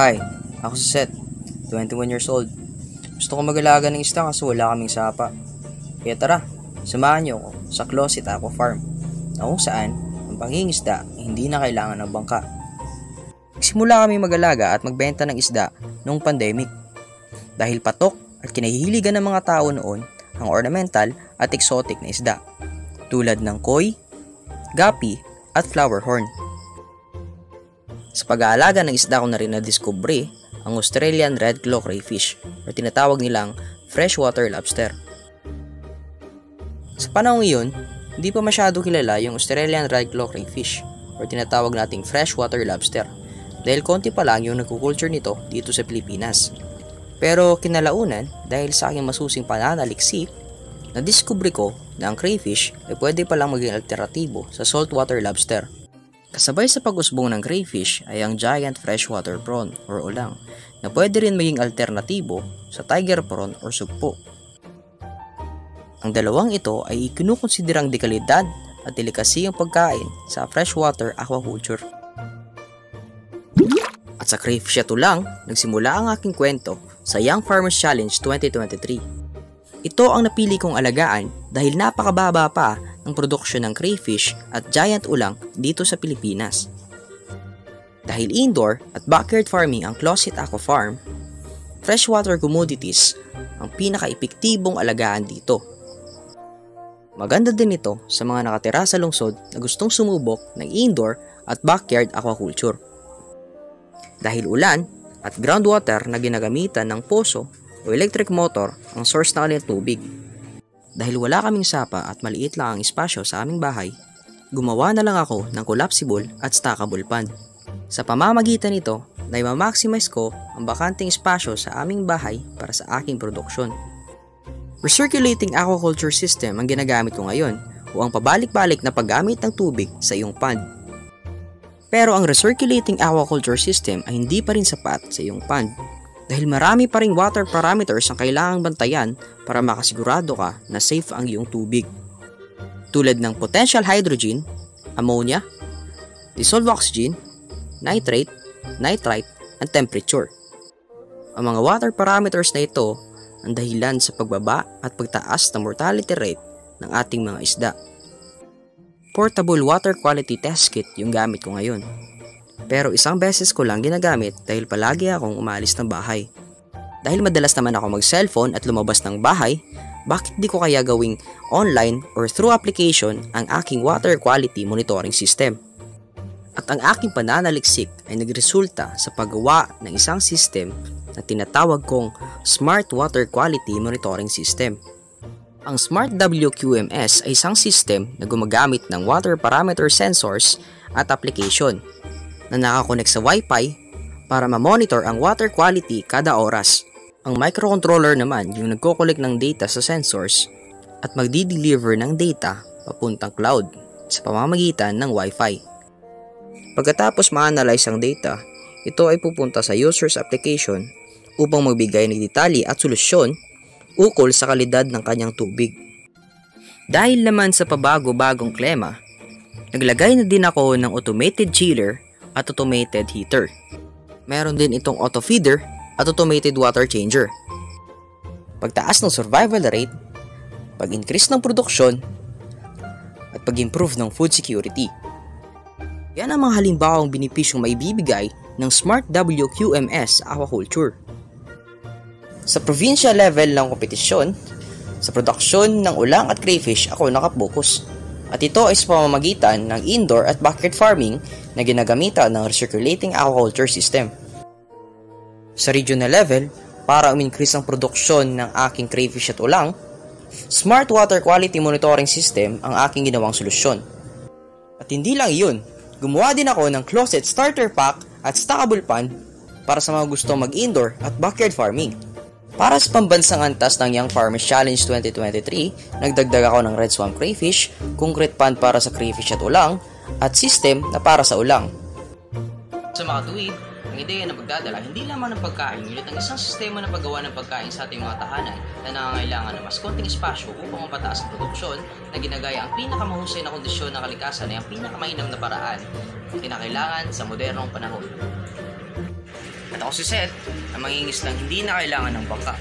Hi, ako si Seth, 21 years old. Gusto ko mag-alaga ng isda kaso wala kaming sapa. Kaya tara, samahan niyo ako sa Closet Aqua Farm na kung saan ang pangingisda ay hindi na kailangan ng bangka. Nagsimula kami mag-alaga at magbenta ng isda noong pandemic. Dahil patok at kinahihiligan ng mga tao noon ang ornamental at exotic na isda tulad ng koi, gapi at flower horn. Sa pag-aalaga ng isda ko na rin na-discovery ang Australian red claw crayfish o tinatawag nilang freshwater lobster. Sa panahong iyon, hindi pa masyado kilala yung Australian red claw crayfish o tinatawag nating freshwater lobster dahil konti pa lang yung nagkukulture nito dito sa Pilipinas. Pero kinalaunan dahil sa aking masusing pananaliksik, na-discovery ko na ang crayfish ay pwede palang maging alternatibo sa saltwater lobster. Kasabay sa pag-usbong ng crayfish ay ang giant freshwater prawn or ulang na pwede rin maging alternatibo sa tiger prawn or sugpo. Ang dalawang ito ay ikinukonsiderang dekalidad at delikasiyang pagkain sa freshwater aquaculture. At sa crayfish ito lang, nagsimula ang aking kwento sa Young Farmers Challenge 2023. Ito ang napili kong alagaan dahil napakababa pa ng produksyon ng crayfish at giant ulang dito sa Pilipinas. Dahil indoor at backyard farming ang Closet Aqua Farm, freshwater commodities ang pinaka-epektibong alagaan dito. Maganda din ito sa mga nakatira sa lungsod na gustong sumubok ng indoor at backyard aquaculture. Dahil ulan at groundwater na ginagamitan ng poso o electric motor ang source na kanilang tubig. Dahil wala kaming sapa at maliit lang ang espasyo sa aming bahay, gumawa na lang ako ng collapsible at stackable pond. Sa pamamagitan nito, na-maximize ko ang bakanting espasyo sa aming bahay para sa aking produksyon. Recirculating aquaculture system ang ginagamit ko ngayon o ang pabalik-balik na paggamit ng tubig sa iyong pond. Pero ang recirculating aquaculture system ay hindi pa rin sapat sa iyong pond dahil marami pa ring water parameters ang kailangang bantayan para makasigurado ka na safe ang iyong tubig. Tulad ng potential hydrogen, ammonia, dissolved oxygen, nitrate, nitrite, and temperature. Ang mga water parameters na ito ang dahilan sa pagbaba at pagtaas ng mortality rate ng ating mga isda. Portable water quality test kit yung gamit ko ngayon. Pero isang beses ko lang ginagamit dahil palagi akong umalis ng bahay. Dahil madalas naman ako mag-cellphone at lumabas ng bahay, bakit di ko kaya gawing online or through application ang aking water quality monitoring system? At ang aking pananaliksik ay nagresulta sa paggawa ng isang system na tinatawag kong Smart Water Quality Monitoring System. Ang Smart WQMS ay isang system na gumagamit ng water parameter sensors at application na nakakonect sa Wi-Fi para ma-monitor ang water quality kada oras. Ang microcontroller naman yung nagko-collect ng data sa sensors at magdi-deliver ng data papuntang cloud sa pamamagitan ng Wi-Fi. Pagkatapos ma-analyze ang data, ito ay pupunta sa user's application upang magbigay ng detalye at solusyon ukol sa kalidad ng kanyang tubig. Dahil naman sa pabago-bagong klima, naglagay na din ako ng automated chiller at automated heater. Meron din itong auto feeder at automated water changer. Pagtaas ng survival rate, pag-increase ng produksyon, at pag-improve ng food security. Yan ang mga halimbawang benepisyong maibibigay ng Smart WQMS Aquaculture. Sa provincial level ng kompetisyon, sa produksyon ng ulang at crayfish ako nakapokus. At ito ay sa pamamagitan ng indoor at backyard farming na ginagamitan ng recirculating aquaculture system. Sa regional level, para um-increase ang produksyon ng aking crayfish at ulang, Smart Water Quality Monitoring System ang aking ginawang solusyon. At hindi lang iyon, gumawa din ako ng closet starter pack at stackable pond para sa mga gustong mag-indoor at backyard farming. Para sa pambansang antas ng Young Farmers Challenge 2023, nagdagdag ako ng red swamp crayfish, concrete pond para sa crayfish at ulang, at system na para sa ulang. Sa mga tuwid, ang ideya na pagdadala hindi lamang ng pagkain, ngunit ang isang sistema ng paggawa ng pagkain sa ating mga tahanan na nangangailangan ng mas konting espasyo upang mapataas ang produksyon na ginagaya ang pinakamahusay na kondisyon ng kalikasan ay ang pinakamainam na paraan na kinakailangan sa modernong panahon. At ako si Seth, na mangingislang hindi na kailangan ng bangka.